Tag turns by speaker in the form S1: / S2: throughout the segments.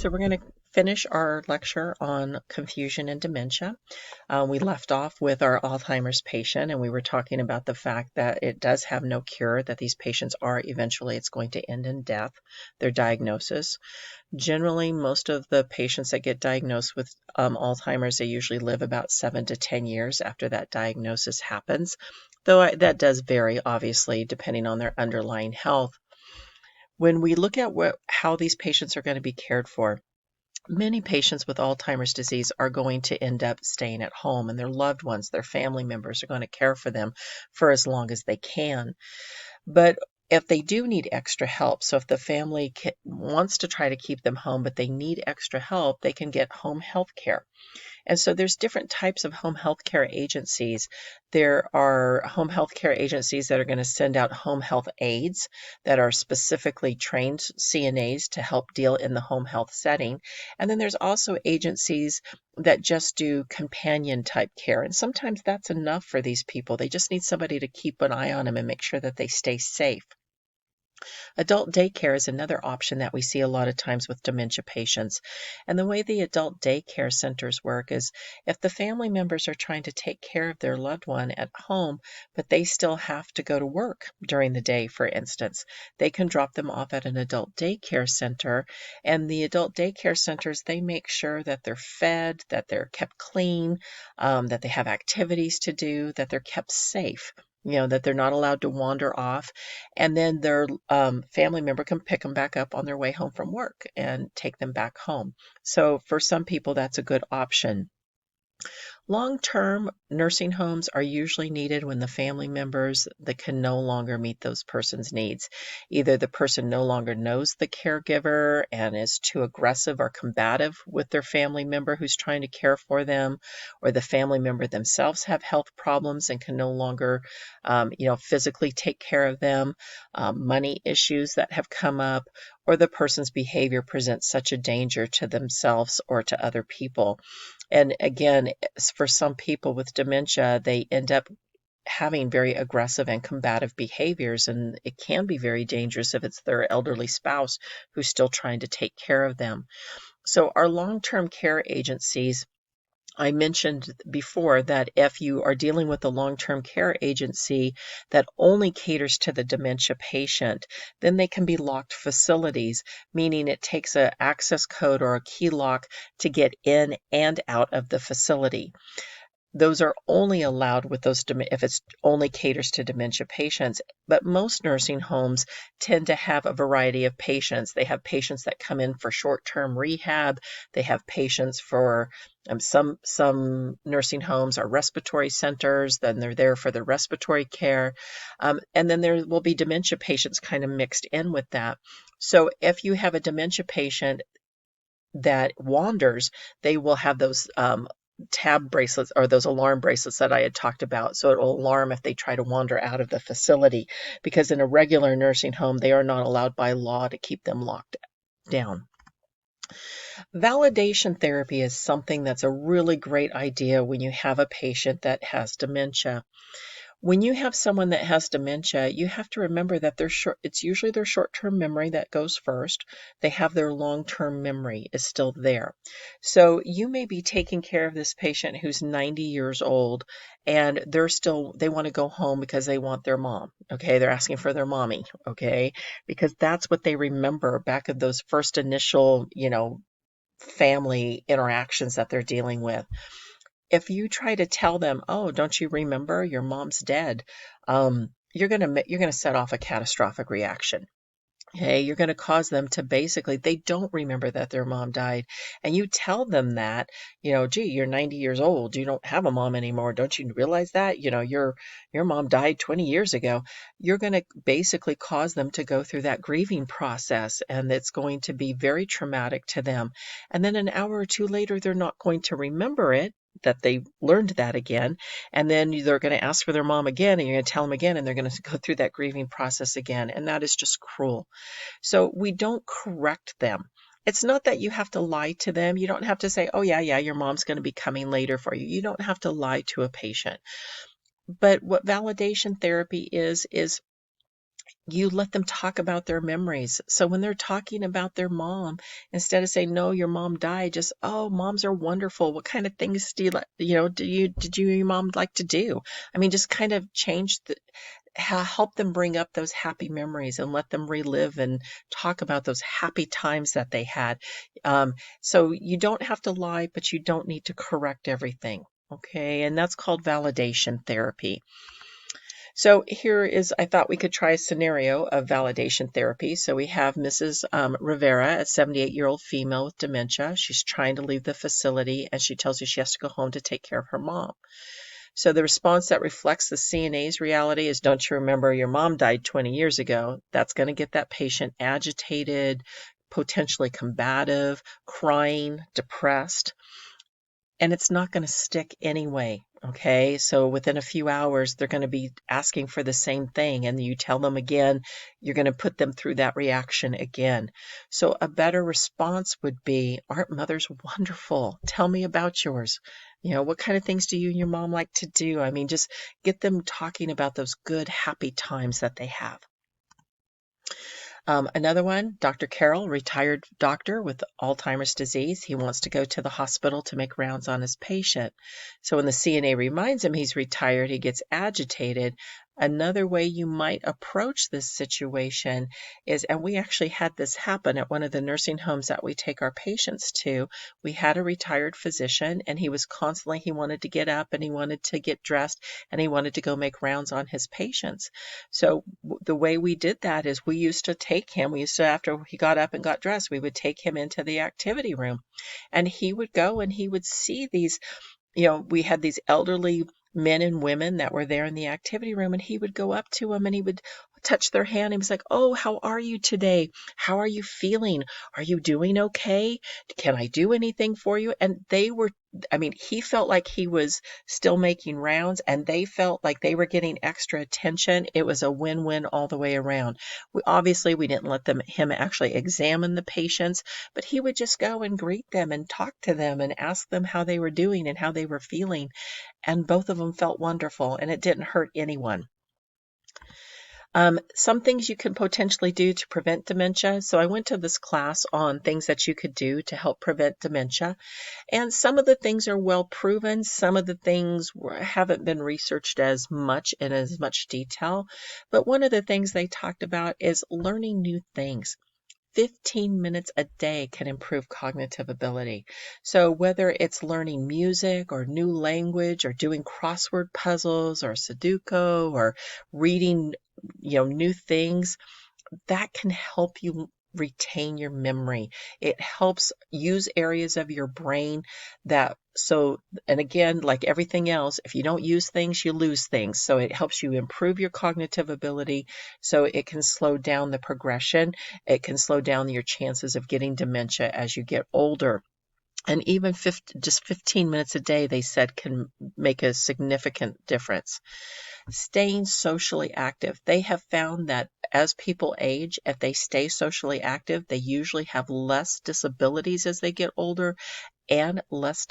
S1: So we're going to finish our lecture on confusion and dementia. We left off with our Alzheimer's patient, and we were talking about the fact that it does have no cure, that these patients are eventually, it's going to end in death, their diagnosis. Generally, most of the patients that get diagnosed with Alzheimer's, they usually live about 7 to 10 years after that diagnosis happens, though that does vary, obviously, depending on their underlying health. When we look at how these patients are going to be cared for, many patients with Alzheimer's disease are going to end up staying at home, and their loved ones, their family members, are going to care for them for as long as they can. But if they do need extra help, so if the family wants to try to keep them home, but they need extra help, they can get home health care. And so there's different types of home health care agencies. There are home health care agencies that are going to send out home health aides that are specifically trained CNAs to help deal in the home health setting. And then there's also agencies that just do companion type care. And sometimes that's enough for these people. They just need somebody to keep an eye on them and make sure that they stay safe. Adult daycare is another option that we see a lot of times with dementia patients. And the way the adult daycare centers work is if the family members are trying to take care of their loved one at home, but they still have to go to work during the day, for instance, they can drop them off at an adult daycare center. And the adult daycare centers, they make sure that they're fed, that they're kept clean, that they have activities to do, that they're kept safe. That they're not allowed to wander off, and then their family member can pick them back up on their way home from work and take them back home. So for some people, that's a good option. Long-term nursing homes are usually needed when the family members that can no longer meet those person's needs. Either the person no longer knows the caregiver and is too aggressive or combative with their family member who's trying to care for them, or the family member themselves have health problems and can no longer, physically take care of them, money issues that have come up, or the person's behavior presents such a danger to themselves or to other people. And again, for some people with dementia, they end up having very aggressive and combative behaviors, and it can be very dangerous if it's their elderly spouse who's still trying to take care of them. So our long-term care agencies, I mentioned before that if you are dealing with a long-term care agency that only caters to the dementia patient, then they can be locked facilities, meaning it takes an access code or a key lock to get in and out of the facility. Those are only allowed with those if it's only caters to dementia patients. But most nursing homes tend to have a variety of patients. They have patients that come in for short-term rehab. They have patients for some nursing homes are respiratory centers. Then they're there for the respiratory care. And then there will be dementia patients kind of mixed in with that. So if you have a dementia patient that wanders, they will have those tab bracelets or those alarm bracelets that I had talked about. So it will alarm if they try to wander out of the facility, because in a regular nursing home, they are not allowed by law to keep them locked down. Validation therapy is something that's a really great idea when you have a patient that has dementia. When you have someone that has dementia, you have to remember that it's usually their short-term memory that goes first. They have their long-term memory is still there. So you may be taking care of this patient who's 90 years old, and they want to go home because they want their mom. Okay, they're asking for their mommy. Okay, because that's what they remember back at those first initial, family interactions that they're dealing with. If you try to tell them, "Oh, don't you remember your mom's dead?" You're gonna set off a catastrophic reaction. Okay, you're going to cause them to basically, they don't remember that their mom died. And you tell them that, gee, you're 90 years old. You don't have a mom anymore. Don't you realize that? Your mom died 20 years ago. You're going to basically cause them to go through that grieving process, and it's going to be very traumatic to them. And then an hour or two later, they're not going to remember it, that they learned that again. And then they're going to ask for their mom again, and you're going to tell them again, and they're going to go through that grieving process again. And that is just cruel. So we don't correct them. It's not that you have to lie to them. You don't have to say, "Oh, yeah, your mom's going to be coming later for you." You don't have to lie to a patient. But what validation therapy is you let them talk about their memories. So when they're talking about their mom, instead of saying, no, your mom died, just, oh, moms are wonderful. What kind of things do you like, did you, your mom like to do? I mean, just kind of change help them bring up those happy memories and let them relive and talk about those happy times that they had. So you don't have to lie, but you don't need to correct everything. Okay. And that's called validation therapy. So here is, I thought we could try a scenario of validation therapy. So we have Mrs. Rivera, a 78-year-old female with dementia. She's trying to leave the facility and she tells you she has to go home to take care of her mom. So the response that reflects the CNA's reality is, don't you remember your mom died 20 years ago? That's going to get that patient agitated, potentially combative, crying, depressed, and it's not going to stick anyway. Okay, so within a few hours, they're going to be asking for the same thing, and you tell them again, you're going to put them through that reaction again. So a better response would be, aren't mothers wonderful? Tell me about yours. What kind of things do you and your mom like to do? I mean, just get them talking about those good, happy times that they have. Another one, Dr. Carroll, retired doctor with Alzheimer's disease. He wants to go to the hospital to make rounds on his patient. So when the CNA reminds him he's retired, he gets agitated. Another way you might approach this situation is, and we actually had this happen at one of the nursing homes that we take our patients to. We had a retired physician and he wanted to get up and he wanted to get dressed and he wanted to go make rounds on his patients. So the way we did that is we used to, after he got up and got dressed, we would take him into the activity room and he would go and he would see these, we had these elderly men and women that were there in the activity room, and he would go up to them and he would touch their hand. He was like, oh, how are you today? How are you feeling? Are you doing okay? Can I do anything for you? And he felt like he was still making rounds and they felt like they were getting extra attention. It was a win-win all the way around. We didn't let him actually examine the patients, but he would just go and greet them and talk to them and ask them how they were doing and how they were feeling. And both of them felt wonderful and it didn't hurt anyone. Some things you can potentially do to prevent dementia. So I went to this class on things that you could do to help prevent dementia. And some of the things are well proven. Some of the things haven't been researched as much in as much detail. But one of the things they talked about is learning new things. 15 minutes a day can improve cognitive ability. So whether it's learning music or new language or doing crossword puzzles or Sudoku or reading, new things, that can help you retain your memory. It helps use areas of your brain and again, like everything else, if you don't use things, you lose things. So it helps you improve your cognitive ability so it can slow down the progression. It can slow down your chances of getting dementia as you get older. And even just 15 minutes a day, they said, can make a significant difference. Staying socially active. They have found that as people age, if they stay socially active, they usually have less disabilities as they get older and less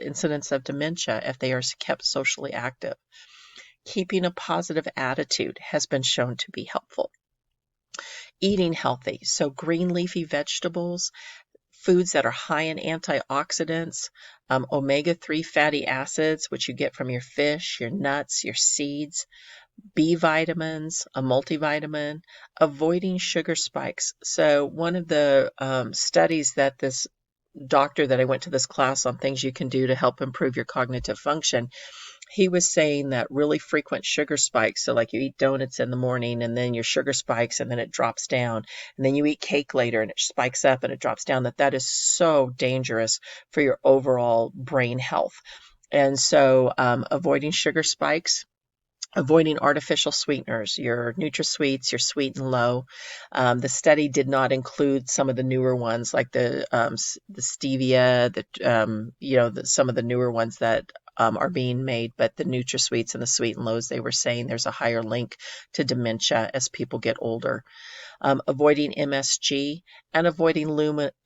S1: incidence of dementia if they are kept socially active. Keeping a positive attitude has been shown to be helpful. Eating healthy, so green leafy vegetables, foods that are high in antioxidants, omega-3 fatty acids, which you get from your fish, your nuts, your seeds, B vitamins, a multivitamin, avoiding sugar spikes. So one of the studies that this doctor that I went to this class on things you can do to help improve your cognitive function, he was saying that really frequent sugar spikes, so like you eat donuts in the morning and then your sugar spikes and then it drops down, and then you eat cake later and it spikes up and it drops down, that is so dangerous for your overall brain health. And so avoiding sugar spikes, avoiding artificial sweeteners, your NutraSweets, your Sweet and Low. The study did not include some of the newer ones like the stevia, some of the newer ones that are being made, but the NutraSweets and the Sweet and Lows, they were saying there's a higher link to dementia as people get older. Avoiding MSG and avoiding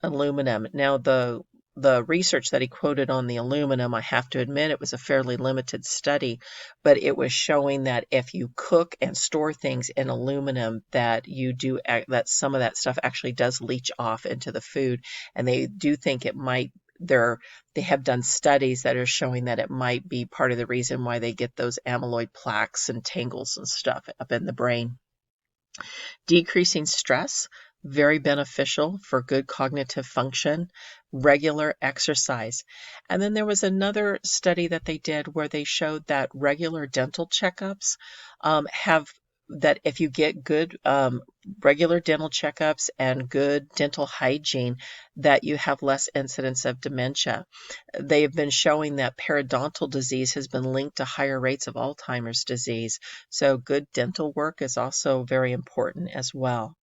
S1: aluminum. Now, the the research that he quoted on the aluminum, I have to admit it was a fairly limited study, but it was showing that if you cook and store things in aluminum, that that some of that stuff actually does leach off into the food, and they do think it might. They have done studies that are showing that it might be part of the reason why they get those amyloid plaques and tangles and stuff up in the brain. Decreasing stress, very beneficial for good cognitive function. Regular exercise. And then there was another study that they did where they showed that regular dental checkups have that if you get good regular dental checkups and good dental hygiene, that you have less incidence of dementia. They have been showing that periodontal disease has been linked to higher rates of Alzheimer's disease. So good dental work is also very important as well.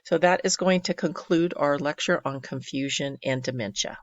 S1: So that is going to conclude our lecture on confusion and dementia.